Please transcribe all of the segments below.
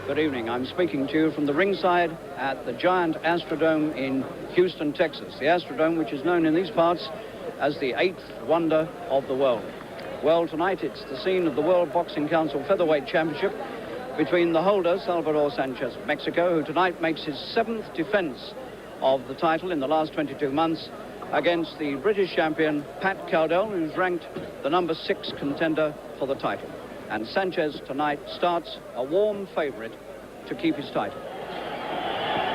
Good evening. I'm speaking to you from the ringside at the giant Astrodome in Houston, Texas. The Astrodome, which is known in these parts as the 8th wonder of the world. Well, tonight it's the scene of the World Boxing Council Featherweight Championship between the holder, Salvador Sanchez of Mexico, who tonight makes his 7th defense of the title in the last 22 months, against the British champion, Pat Cowdell, who's ranked the number 6 contender for the title. And Sanchez tonight starts a warm favourite to keep his title.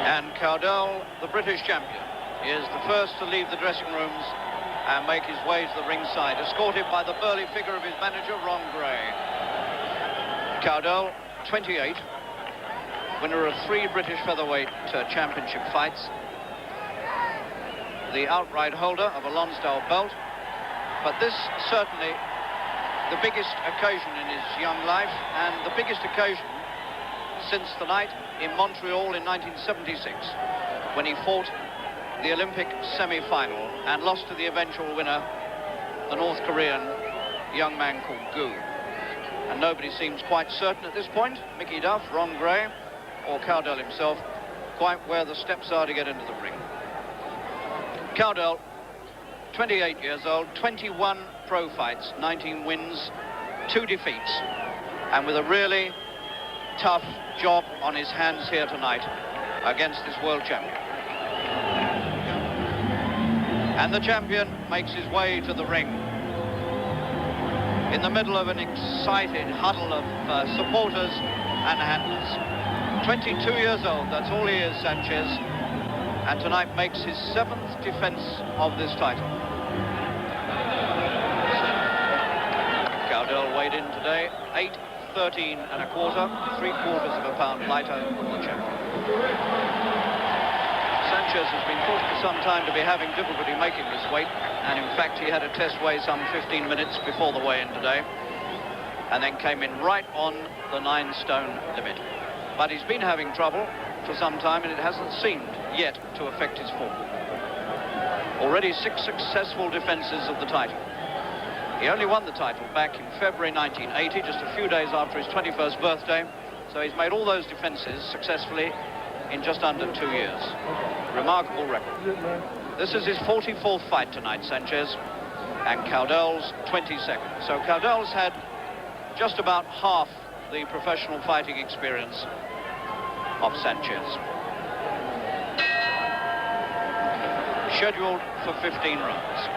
And Cowdell, the British champion, is the first to leave the dressing rooms and make his way to the ringside, escorted by the burly figure of his manager, Ron Gray. Cowdell, 28, winner of 3 British featherweight championship fights, the outright holder of a Lonsdale belt, but this certainly the biggest occasion in his young life, and the biggest occasion since the night in Montreal in 1976, when he fought the Olympic semi-final and lost to the eventual winner, the North Korean young man called Gu. And nobody seems quite certain at this point, Mickey Duff, Ron Gray, or Cowdell himself, quite where the steps are to get into the ring. Cowdell, 28 years old, 21 pro fights, 19 wins, 2 defeats, and with a really tough job on his hands here tonight against this world champion. And the champion makes his way to the ring in the middle of an excited huddle of supporters and handlers. 22 years old, that's all he is, Sanchez, and tonight makes his 7th defense of this title. Cowdell weighed in today 8.13 1/4, 3/4 of a pound lighter than the champion. Sanchez has been thought for some time to be having difficulty making this weight, and in fact he had a test weigh some 15 minutes before the weigh-in today, and then came in right on the 9-stone limit. But he's been having trouble for some time, and it hasn't seemed yet to affect his form. Already 6 successful defenses of the title. He only won the title back in February 1980, just a few days after his 21st birthday, so he's made all those defenses successfully in just under 2 years. Remarkable record. This is his 44th fight tonight, Sanchez, and Cowdell's 22nd. So Cowdell's had just about half the professional fighting experience of Sanchez. Scheduled for 15 rounds.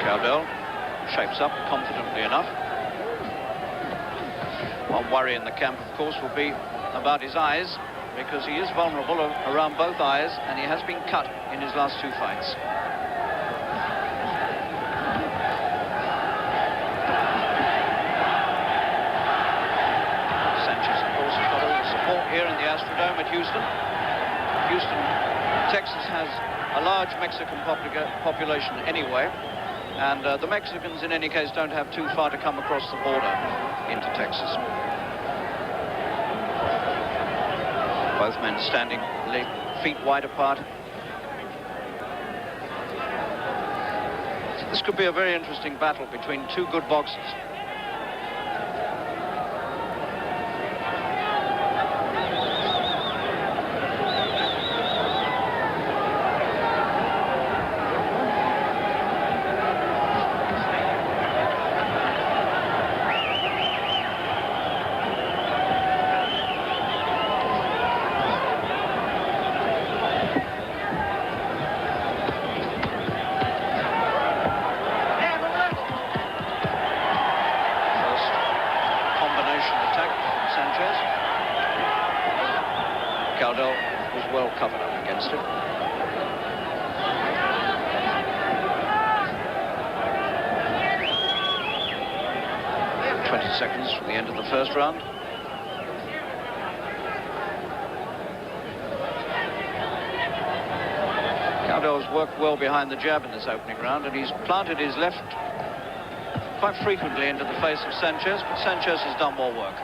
Cowdell shapes up confidently enough. One worry in the camp, of course, will be about his eyes, because he is vulnerable around both eyes, and he has been cut in his last 2 fights. Sanchez, of course, has got all the support here in the Astrodome at Houston. Houston, Texas has a large Mexican population anyway, and the Mexicans, in any case, don't have too far to come across the border into Texas. Both men standing feet wide apart. This could be a very interesting battle between 2 good boxers. Cowdell was well covered up against it. Seconds from the end of the first round. Cowdell's worked well behind the jab in this opening round, and he's planted his left quite frequently into the face of Sanchez, but Sanchez has done more work.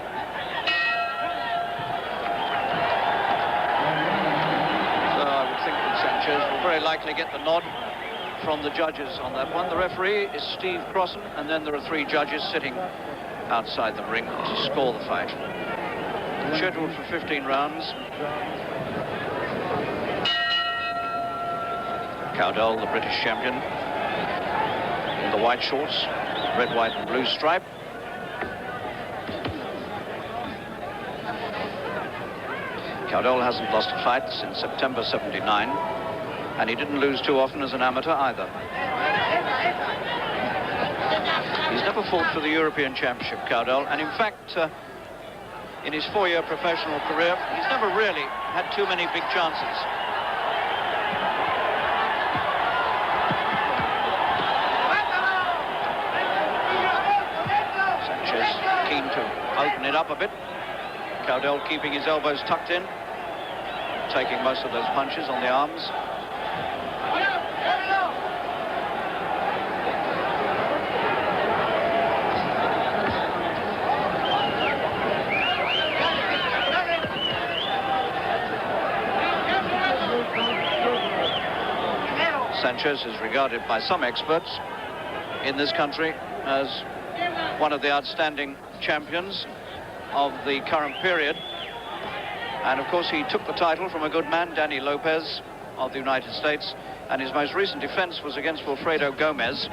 So I would think that Sanchez will very very likely get the nod from the judges on that one. The referee is Steve Crossan, and then there are 3 judges sitting outside the ring to score the fight. Scheduled for 15 rounds. Cowdell, the British champion, in the white shorts, red, white and blue stripe. Cowdell hasn't lost a fight since September '79, and he didn't lose too often as an amateur either. He's never fought for the European Championship, Cowdell, and in fact, in his 4-year professional career, he's never really had too many big chances. Sanchez keen to open it up a bit. Cowdell keeping his elbows tucked in, taking most of those punches on the arms. Sanchez is regarded by some experts in this country as one of the outstanding champions of the current period. And of course he took the title from a good man, Danny Lopez of the United States, and his most recent defense was against Wilfredo Gomez,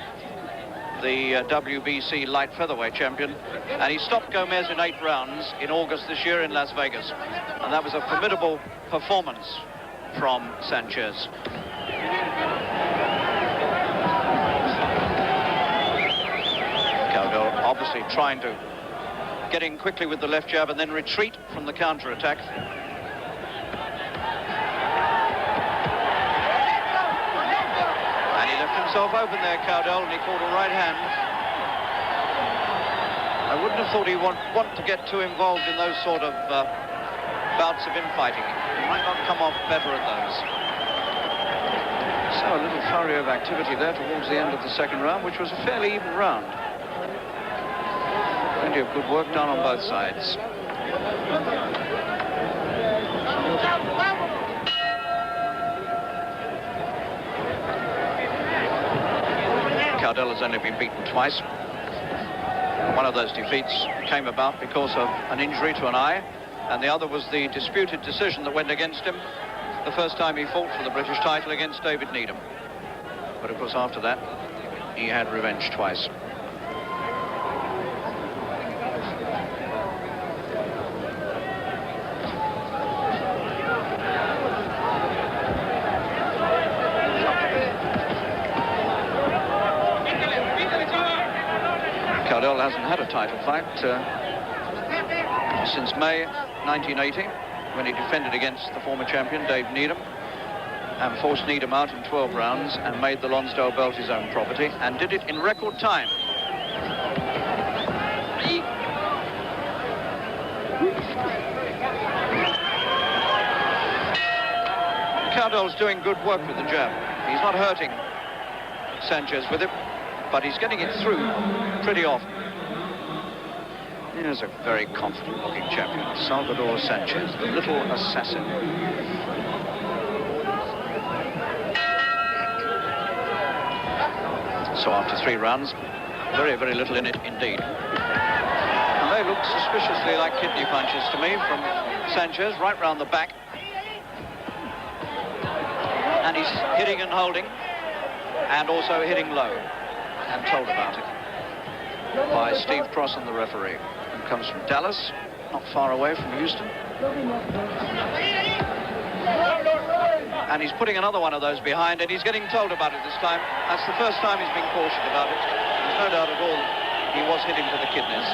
the WBC light featherweight champion, and he stopped Gomez in 8 rounds in August this year in Las Vegas, and that was a formidable performance from Sanchez. Cowdell obviously trying to get in quickly with the left jab and then retreat from the counter-attack. And he left himself open there, Cowdell, and he caught a right hand. I wouldn't have thought he would want to get too involved in those sort of bouts of infighting. He might not come off better at those. So a little flurry of activity there towards the end of the 2nd round, which was a fairly even round. Plenty of good work done on both sides. Cowdell has only been beaten twice. One of those defeats came about because of an injury to an eye, and the other was the disputed decision that went against him the first time he fought for the British title against David Needham. But of course after that he had revenge twice. Cowdell hasn't had a title fight since May 1980, when he defended against the former champion Dave Needham and forced Needham out in 12 rounds and made the Lonsdale belt his own property, and did it in record time. Cowdell's doing good work with the jab. He's not hurting Sanchez with it, but he's getting it through pretty often. Here's a very confident-looking champion, Salvador Sanchez, the little assassin. So after 3 rounds, very, very little in it indeed. And they look suspiciously like kidney punches to me from Sanchez, right round the back. And he's hitting and holding, and also hitting low, and told about it by Steve Crossan, the referee, who comes from Dallas, not far away from Houston. And he's putting another one of those behind, and he's getting told about it this time. That's the first time he's been cautioned about it. There's no doubt at all that he was hitting to the kidneys.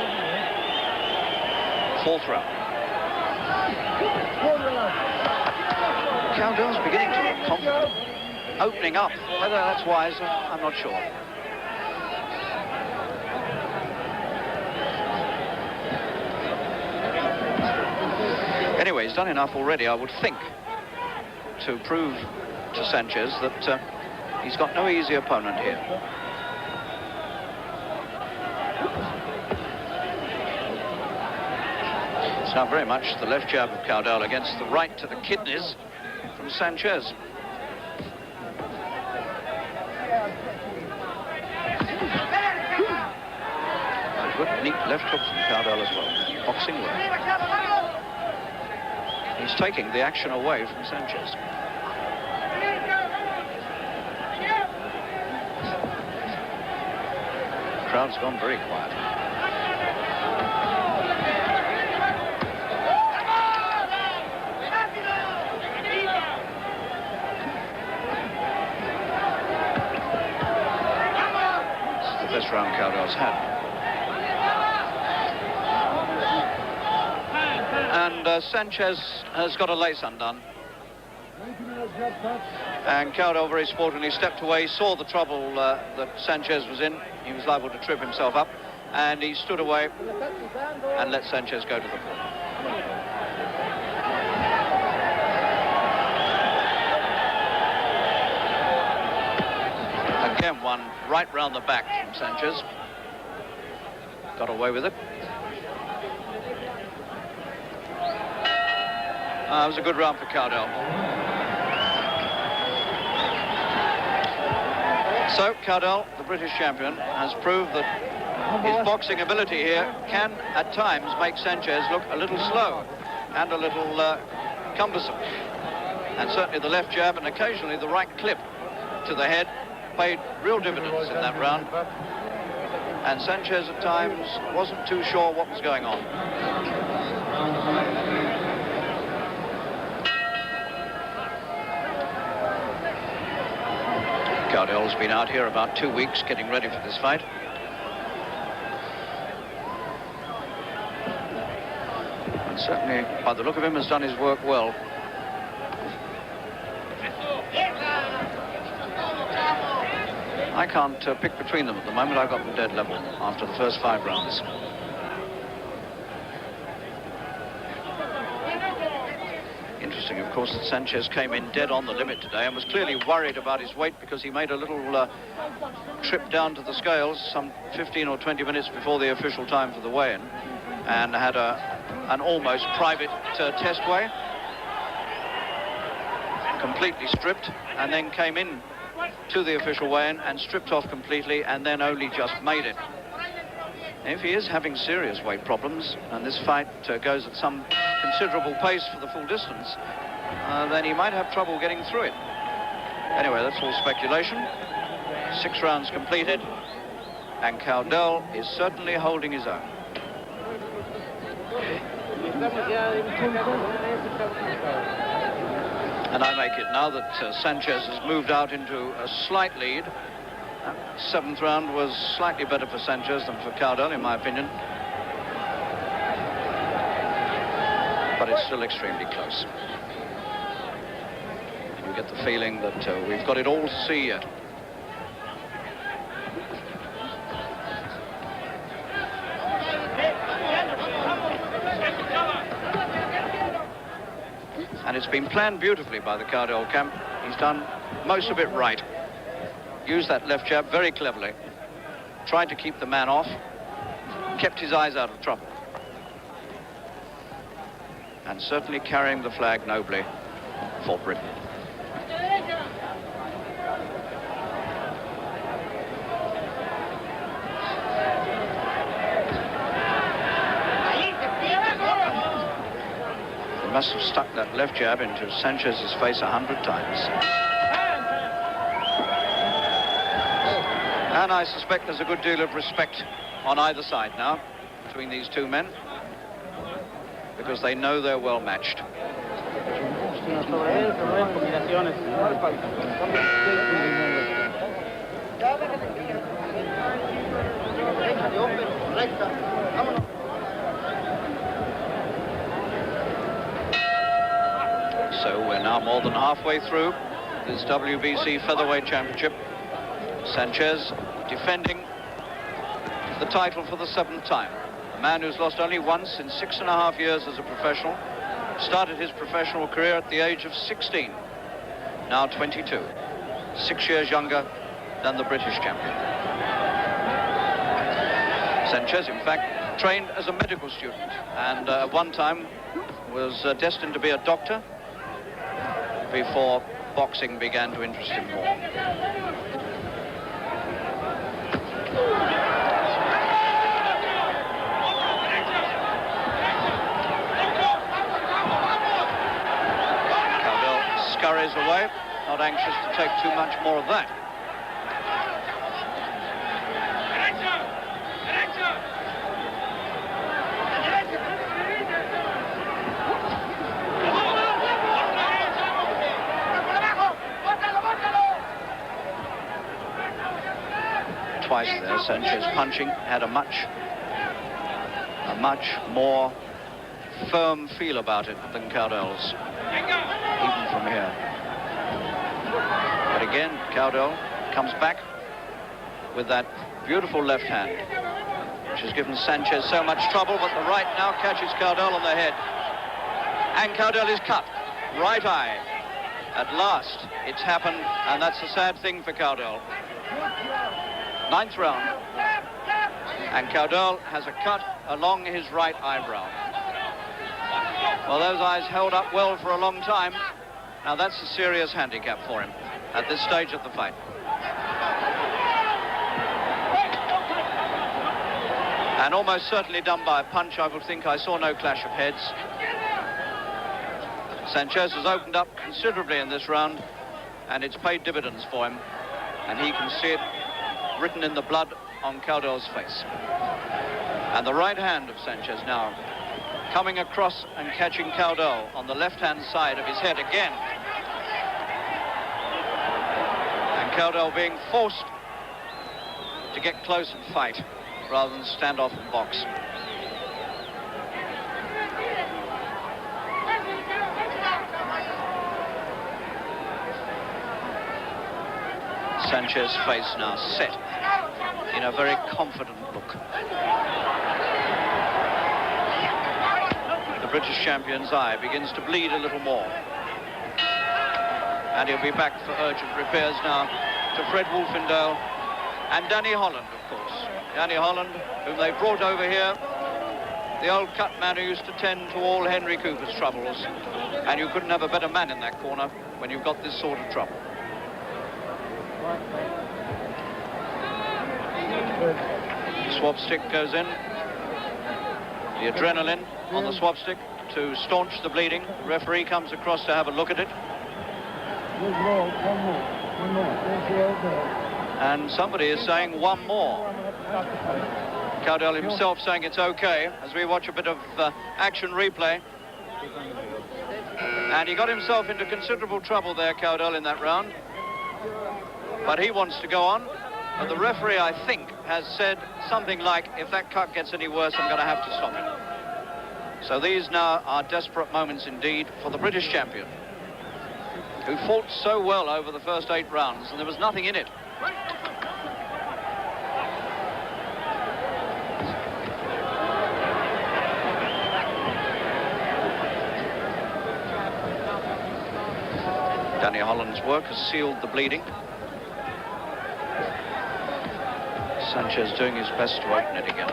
4th round. Cowdell's beginning to look confident, opening up. Whether that's wise, I'm not sure. Anyway, he's done enough already, I would think, to prove to Sanchez that he's got no easy opponent here. It's now very much the left jab of Cowdell against the right to the kidneys from Sanchez. good, neat left hook from Cowdell as well. Boxing well. He's taking the action away from Sanchez. The crowd's gone very quiet. Best round Cowdell's had. And Sanchez has got a lace undone. And Cowdell very sportingly stepped away, saw the trouble that Sanchez was in. He was liable to trip himself up, and he stood away and let Sanchez go to the floor. Again, one right round the back from Sanchez. Got away with it. It was a good round for Cowdell. So, Cowdell, the British champion, has proved that his boxing ability here can, at times, make Sanchez look a little slow and a little cumbersome. And certainly the left jab and occasionally the right clip to the head paid real dividends in that round, and Sanchez at times wasn't too sure what was going on. Cowdell's been out here about 2 weeks getting ready for this fight. And certainly, by the look of him, has done his work well. I can't pick between them at the moment. I've got them dead level after the first 5 rounds. Interesting, of course, that Sanchez came in dead on the limit today and was clearly worried about his weight because he made a little trip down to the scales some 15 or 20 minutes before the official time for the weigh-in, and had an almost private test weigh, completely stripped, and then came in to the official weigh-in and stripped off completely, and then only just made it. If he is having serious weight problems, and this fight goes at some considerable pace for the full distance, then he might have trouble getting through it. Anyway, that's all speculation. 6 rounds completed, and Cowdell is certainly holding his own. And I make it now that Sanchez has moved out into a slight lead. 7th round was slightly better for Sanchez than for Cowdell, in my opinion. But it's still extremely close. You get the feeling that we've got it all to see yet. And it's been planned beautifully by the Cowdell camp. He's done most of it right. Used that left jab very cleverly. Tried to keep the man off. Kept his eyes out of trouble. And certainly carrying the flag nobly for Britain. He must have stuck that left jab into Sanchez's face 100 times. And I suspect there's a good deal of respect on either side now between these two men, because they know they're well matched. So we're now more than halfway through this WBC Featherweight Championship. Sanchez defending the title for the 7th time. A man who's lost only once in 6.5 years as a professional. Started his professional career at the age of 16. Now 22. 6 years younger than the British champion. Sanchez, in fact, trained as a medical student, and at one time was destined to be a doctor before boxing began to interest him more. scurries away, not anxious to take too much more of that. Twice there, Sanchez punching had a much more firm feel about it than Cowdell's, even from here. But again, Cowdell comes back with that beautiful left hand, which has given Sanchez so much trouble, but the right now catches Cowdell on the head. And Cowdell is cut. Right eye. At last, it's happened, and that's a sad thing for Cowdell. 9th round, and Cowdell has a cut along his right eyebrow. Well, those eyes held up well for a long time. Now that's a serious handicap for him at this stage of the fight. And almost certainly done by a punch. I would think I saw no clash of heads. Sanchez has opened up considerably in this round, and it's paid dividends for him, and he can see it written in the blood on Cowdell's face. And the right hand of Sanchez now coming across and catching Cowdell on the left-hand side of his head again. And Cowdell being forced to get close and fight rather than stand off and box. Sanchez's face now set in a very confident look. The British champion's eye begins to bleed a little more. And he'll be back for urgent repairs now to Fred Wolfendale and Danny Holland, of course. Danny Holland, whom they brought over here, the old cut man who used to tend to all Henry Cooper's troubles. And you couldn't have a better man in that corner when you've got this sort of trouble. Swab stick goes in. The adrenaline on the swab stick to staunch the bleeding. The referee comes across to have a look at it. And somebody is saying one more. Cowdell himself saying it's okay as we watch a bit of action replay. And he got himself into considerable trouble there, Cowdell, in that round. But he wants to go on. But the referee, I think, has said something like, if that cut gets any worse, I'm going to have to stop it. So these now are desperate moments indeed for the British champion, who fought so well over the first 8 rounds, and there was nothing in it. Danny Holland's work has sealed the bleeding. Sanchez doing his best to open it again.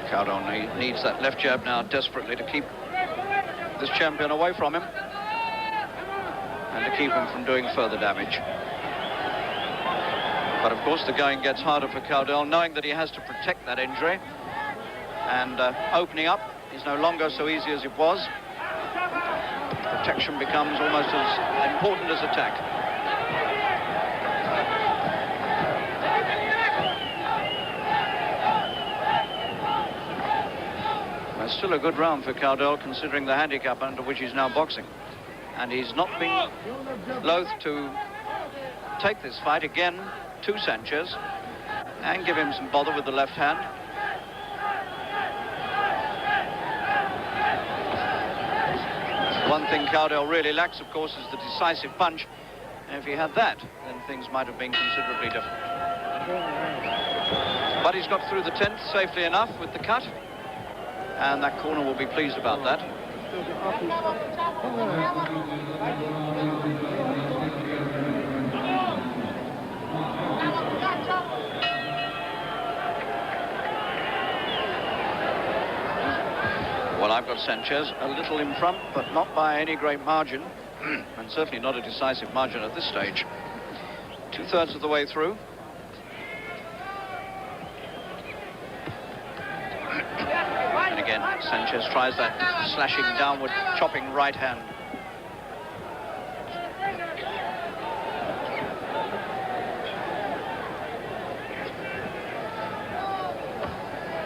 Cowdell needs that left jab now desperately to keep this champion away from him and to keep him from doing further damage. But of course the going gets harder for Cowdell, knowing that he has to protect that injury. And opening up is no longer so easy as it was. Protection becomes almost as important as attack. It's still a good round for Cowdell, considering the handicap under which he's now boxing. And he's not been loath to take this fight again to Sanchez and give him some bother with the left hand. One thing Cowdell really lacks, of course, is the decisive punch. And if he had that, then things might have been considerably different. But he's got through the 10th safely enough with the cut. And that corner will be pleased about that. Well, I've got Sanchez a little in front, but not by any great margin, and certainly not a decisive margin at this stage. 2/3 of the way through. And again, Sanchez tries that slashing downward, chopping right hand.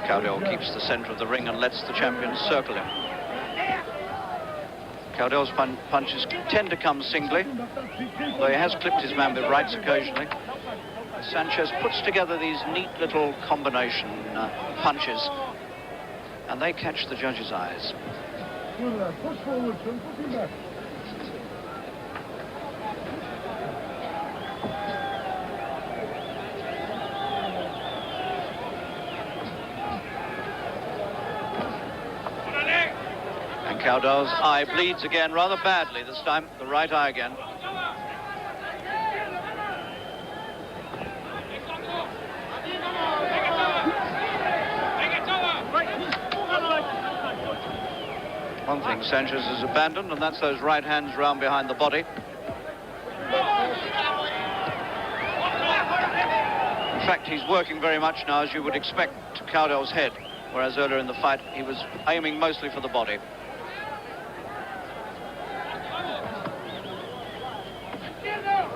Cowdell keeps the center of the ring and lets the champion circle him. Cowdell's punches tend to come singly, though he has clipped his man with rights occasionally. Sanchez puts together these neat little combination punches, and they catch the judge's eyes. Push forward, son. Push him back. And Cowdell's eye bleeds again, rather badly this time, the right eye again. One thing Sanchez has abandoned, and that's those right hands round behind the body. In fact, he's working very much now, as you would expect, to Cowdell's head, whereas earlier in the fight he was aiming mostly for the body.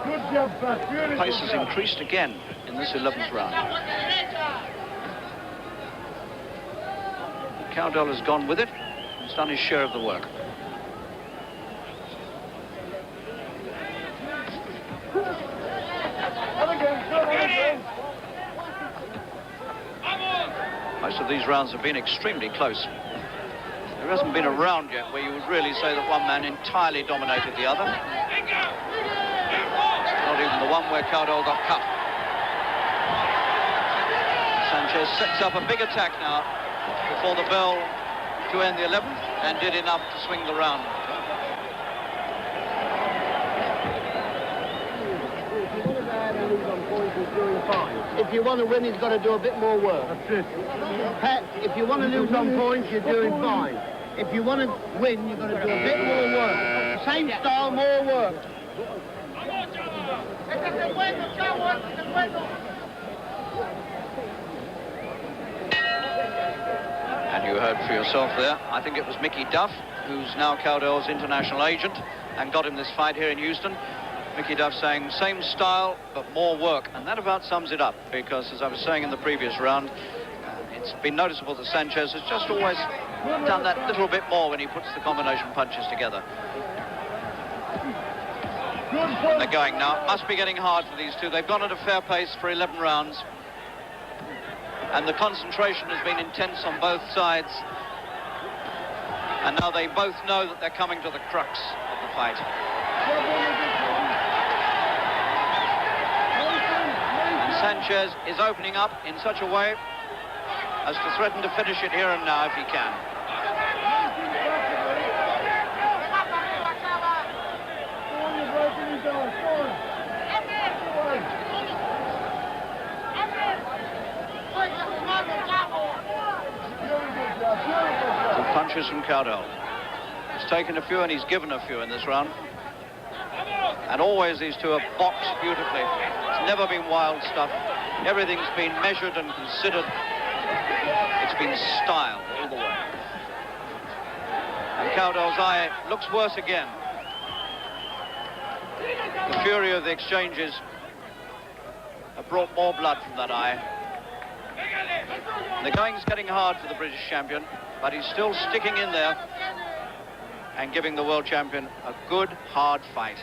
Good job, Pat. Pace has increased again in this 11th round. Cowdell has gone with it. He's done his share of the work. Most of these rounds have been extremely close. There hasn't been a round yet where you would really say that one man entirely dominated the other. Not even the one where Cowdell got cut. Sanchez sets up a big attack now before the bell to end the 11th, and did enough to swing the round. If you want to win, he's got to do a bit more work. That's it. Pat, if you want to lose on points, you're doing fine. If you want to win, you've got to do a bit more work. Same style, more work. And you heard for yourself there, I think it was Mickey Duff, who's now Cowdell's international agent, and got him this fight here in Houston. Mickey Duff saying, same style, but more work. And that about sums it up, because as I was saying in the previous round, it's been noticeable that Sanchez has just always done that little bit more when he puts the combination punches together. And they're going now. It must be getting hard for these two. They've gone at a fair pace for 11 rounds. And the concentration has been intense on both sides. And now they both know that they're coming to the crux of the fight. And Sanchez is opening up in such a way as to threaten to finish it here and now if he can. Good punches from Cowdell. He's taken a few and he's given a few in this round. And always these two have boxed beautifully. It's never been wild stuff. Everything's been measured and considered. It's been style all the way. And Cowdell's eye looks worse again. The fury of the exchanges have brought more blood from that eye. The going's getting hard for the British champion, but he's still sticking in there and giving the world champion a good, hard fight.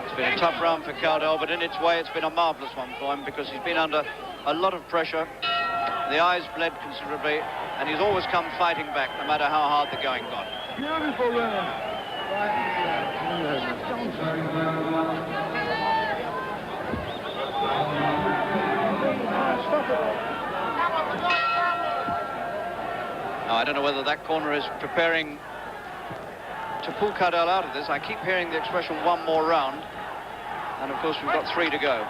It's been a tough round for Cowdell, but in its way it's been a marvellous one for him because he's been under a lot of pressure. The eyes bled considerably, and he's always come fighting back, no matter how hard the going got. Beautiful round. don't know whether that corner is preparing to pull Cowdell out of this. I keep hearing the expression one more round, and of course we've got 3 to go.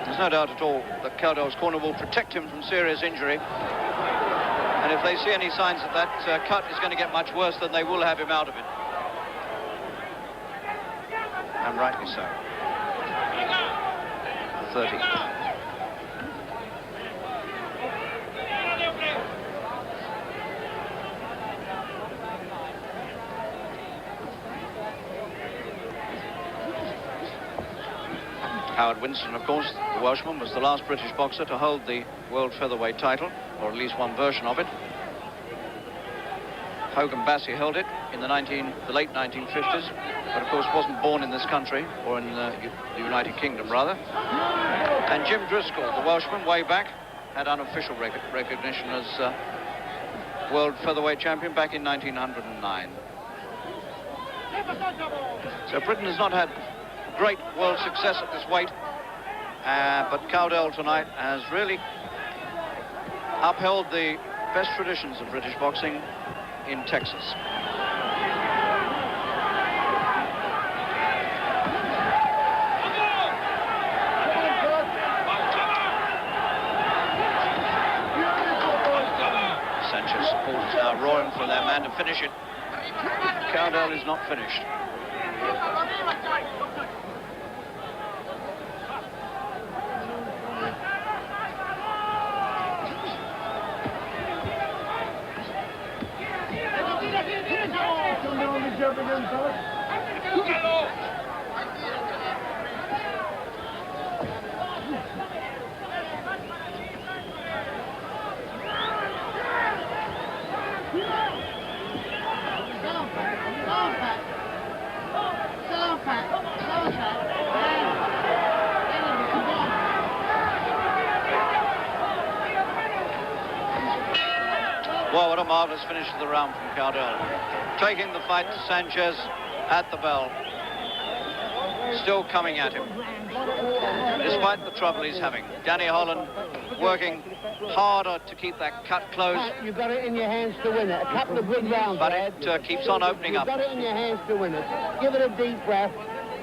There's no doubt at all that Cowdell's corner will protect him from serious injury. And if they see any signs that that cut is going to get much worse, then they will have him out of it. And rightly so. 30. Howard Winston, of course, the Welshman, was the last British boxer to hold the world featherweight title, or at least one version of it. Hogan Bassey held it in the late 1950s, but of course wasn't born in this country, or in the United Kingdom rather. And Jim Driscoll, the Welshman, way back, had unofficial recognition as world featherweight champion back in 1909. So Britain has not had great world success at this weight, but Cowdell tonight has really upheld the best traditions of British boxing in Texas. Sanchez supporters now roaring for their man to finish it. Cowdell is not finished. Well, what a marvellous finish to the round from Cowdell. Taking the fight to Sanchez at the bell. Still coming at him, despite the trouble he's having. Danny Holland working harder to keep that cut close. You've got it in your hands to win it. A couple of good rounds, but it keeps on opening up. You've got it in your hands to win it. Give it a deep breath.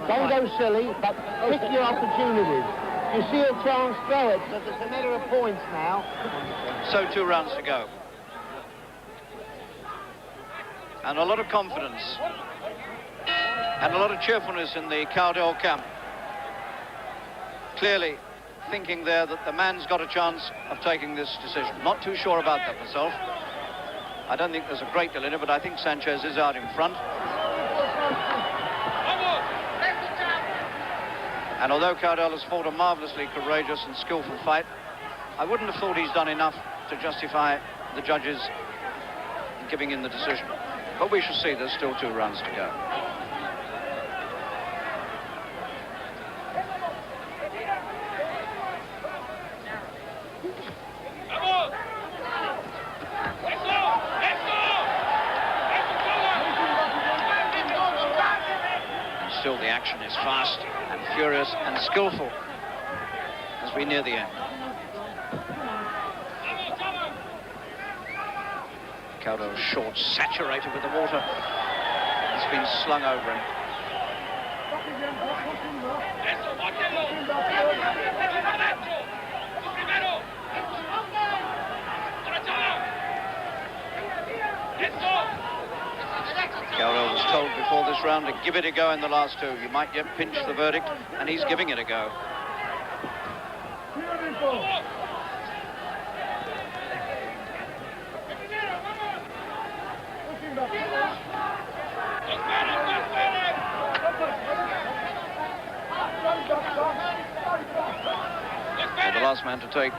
Don't go silly, but pick your opportunities. You see a chance, throw it, because it's a matter of points now. So 2 rounds to go. And a lot of confidence and a lot of cheerfulness in the Cowdell camp. Clearly thinking there that the man's got a chance of taking this decision. Not too sure about that myself. I don't think there's a great deal in it, but I think Sanchez is out in front. And although Cowdell has fought a marvellously courageous and skillful fight, I wouldn't have thought he's done enough to justify the judges giving in the decision. But we shall see. There's still 2 rounds to go. And still the action is fast and furious and skillful as we near the end. Cowdell's short, saturated with the water. It's been slung over him. Cowdell was told before this round to give it a go in the last 2. You might yet pinch the verdict, and he's giving it a go. The last man to take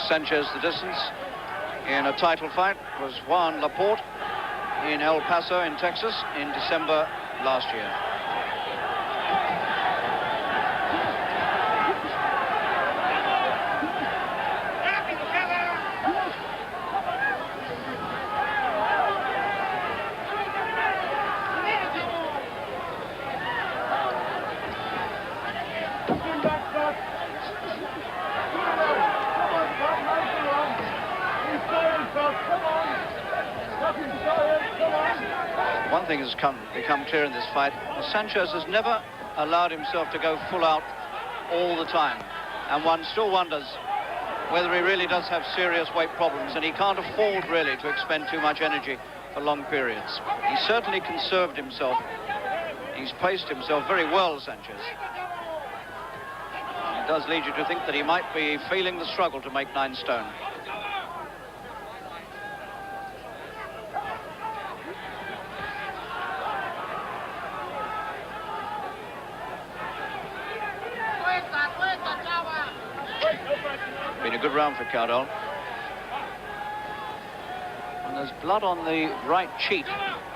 Sanchez the distance in a title fight was Juan Laporte in El Paso in Texas in December last year. one thing has become clear in this fight. Sanchez has never allowed himself to go full out all the time. And one still wonders whether he really does have serious weight problems, and he can't afford really to expend too much energy for long periods. He certainly conserved himself. He's paced himself very well, Sanchez. It does lead you to think that he might be feeling the struggle to make 9 stone. Been a good round for Cowdell. And there's blood on the right cheek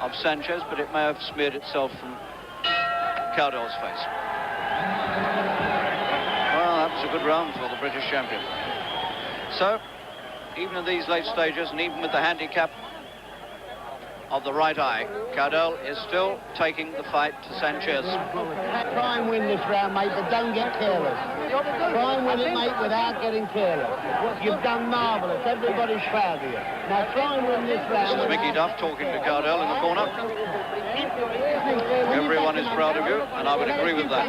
of Sanchez, but it may have smeared itself from Cowdell's face. Well, that was a good round for the British champion. So, even in these late stages, and even with the handicap of the right eye, Cowdell is still taking the fight to Sanchez. Try and win this round, mate, but don't get careless. Try and win it, mate, without getting careless. You've done marvellous. Everybody's proud of you. Now try and win this round. This is Mickey Duff talking to Cowdell in the corner. Everyone is proud of you, and I would agree with that.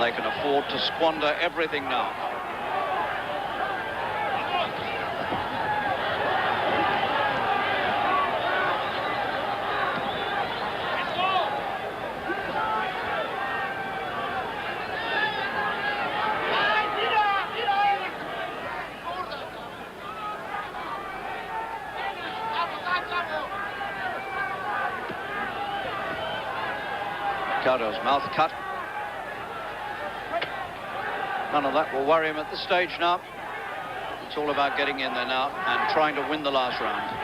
They can afford to squander everything now. Cowdell's mouth cut. None of that will worry him at this stage now. It's all about getting in there now and trying to win the last round.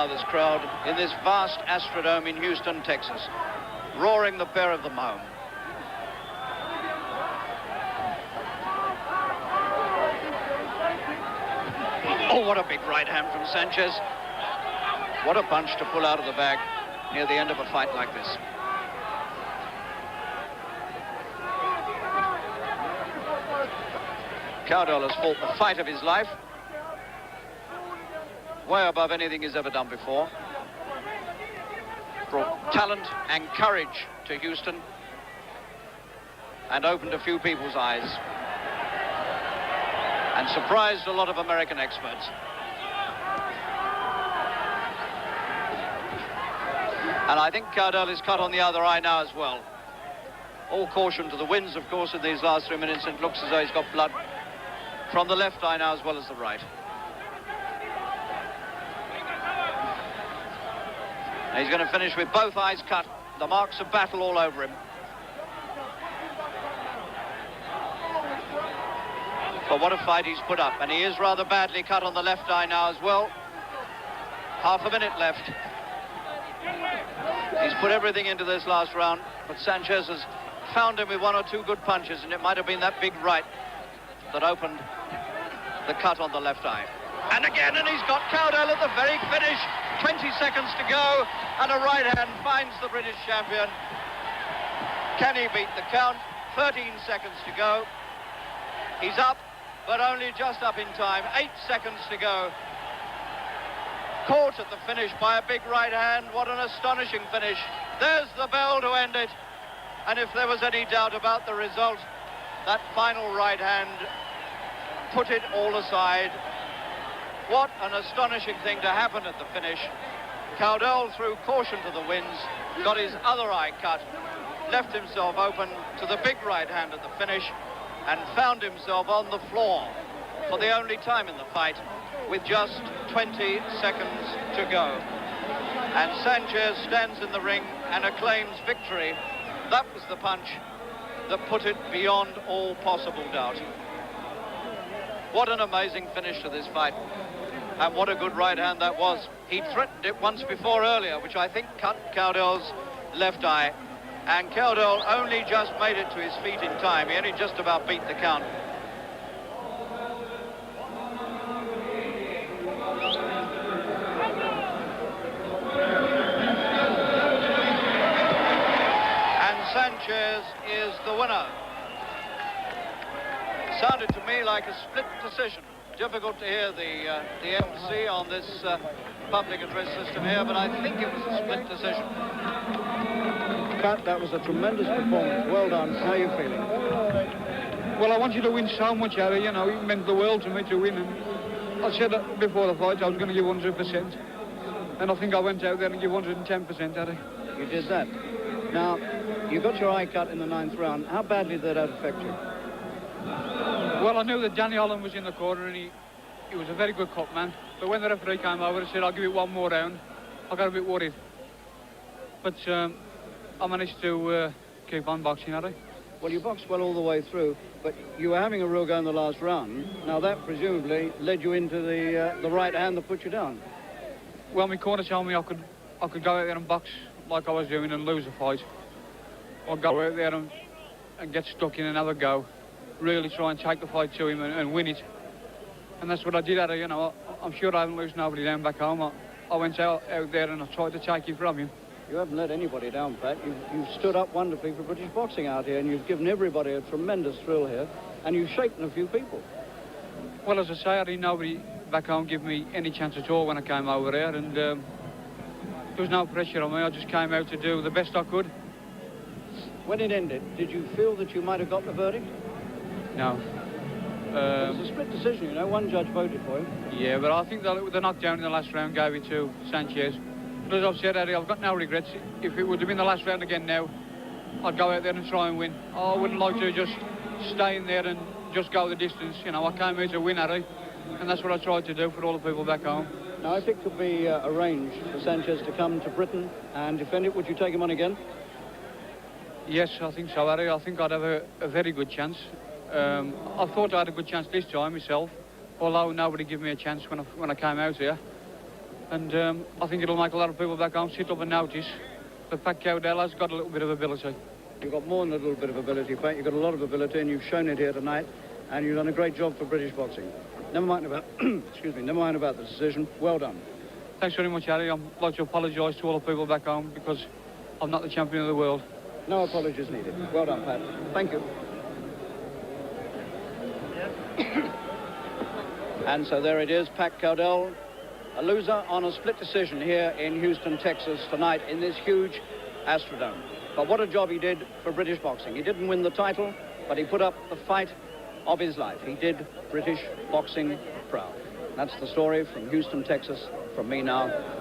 This crowd in this vast Astrodome in Houston, Texas, roaring the pair of them home. Oh, what a big right hand from Sanchez. What a punch to pull out of the bag near the end of a fight like this. Cowdell has fought the fight of his life, way above anything he's ever done before. Brought talent and courage to Houston and opened a few people's eyes and surprised a lot of American experts. And I think Cowdell is cut on the other eye now as well. All caution to the winds, of course, in these last 3 minutes. It looks as though he's got blood from the left eye now as well as the right. He's going to finish with both eyes cut. The marks of battle all over him. But what a fight he's put up. And he is rather badly cut on the left eye now as well. Half a minute left. He's put everything into this last round, but Sanchez has found him with 1 or 2 good punches, and it might have been that big right that opened the cut on the left eye. And again, and he's got Cowdell at the very finish. 20 seconds to go, and a right hand finds the British champion. Can he beat the count? 13 seconds to go. He's up, but only just up in time. 8 seconds to go. Caught at the finish by a big right hand. What an astonishing finish. There's the bell to end it. And if there was any doubt about the result, that final right hand put it all aside. What an astonishing thing to happen at the finish. Cowdell threw caution to the winds, got his other eye cut, left himself open to the big right hand at the finish, and found himself on the floor for the only time in the fight with just 20 seconds to go. And Sanchez stands in the ring and acclaims victory. That was the punch that put it beyond all possible doubt. What an amazing finish to this fight. And what a good right hand that was. He threatened it once before earlier, which I think cut Cowdell's left eye. And Cowdell only just made it to his feet in time. He only just about beat the count. Sanchez is the winner. Sounded to me like a split decision. Difficult to hear the MC on this public address system here, but I think it was a split decision. Pat, that was a tremendous performance. Well done. How are you feeling? Well, I want you to win so much, Harry. You know, it meant the world to me to win. And I said that before the fight I was going to give 100%. And I think I went out there and gave 110%, Harry. You did that. Now, you got your eye cut in the 9th round. How badly did that affect you? Well, I knew that Danny Holland was in the corner and he was a very good cut man. But when the referee came over and said, I'll give it one more round, I got a bit worried. But I managed to keep on boxing, Harry. Well, you boxed well all the way through, but you were having a real go in the last round. Now, that presumably led you into the right hand that put you down. Well, my corner told me I could go out there and box like I was doing and lose a fight. Or go out there and get stuck in another go. Really try and take the fight to him and win it. And that's what I did, Harry. You know, I'm sure I haven't lost nobody down back home. I went out there and I tried to take it from him. You haven't let anybody down, Pat. You've stood up wonderfully for British boxing out here, and you've given everybody a tremendous thrill here, and you've shaken a few people. Well, as I say, Harry, nobody back home gave me any chance at all when I came over there, and there was no pressure on me. I just came out to do the best I could. When it ended, did you feel that you might have got the verdict? No. It was a split decision, you know. One judge voted for him. Yeah, but I think the knockdown in the last round gave it to Sanchez. But as I've said, Harry, I've got no regrets. If it would have been the last round again now, I'd go out there and try and win. I wouldn't like to just stay in there and just go the distance. You know, I came here to win, Harry, and that's what I tried to do for all the people back home. Now, if it could be arranged for Sanchez to come to Britain and defend it, would you take him on again? Yes, I think so, Harry. I think I'd have a very good chance. I thought I had a good chance this time myself, although nobody gave me a chance when I came out here. And I think it'll make a lot of people back home sit up and notice that Pat Cowdell has got a little bit of ability. You've got more than a little bit of ability, Pat. You've got a lot of ability, and you've shown it here tonight, and you've done a great job for British boxing. Never mind about, never mind about the decision. Well done. Thanks very much, Harry. I'd like to apologise to all the people back home because I'm not the champion of the world. No apologies needed. Well done, Pat. Thank you. And so there it is, Pat Cowdell, a loser on a split decision here in Houston, Texas tonight in this huge Astrodome. But what a job he did for British boxing. He didn't win the title, but he put up the fight of his life. He did British boxing proud. That's the story from Houston, Texas, from me now,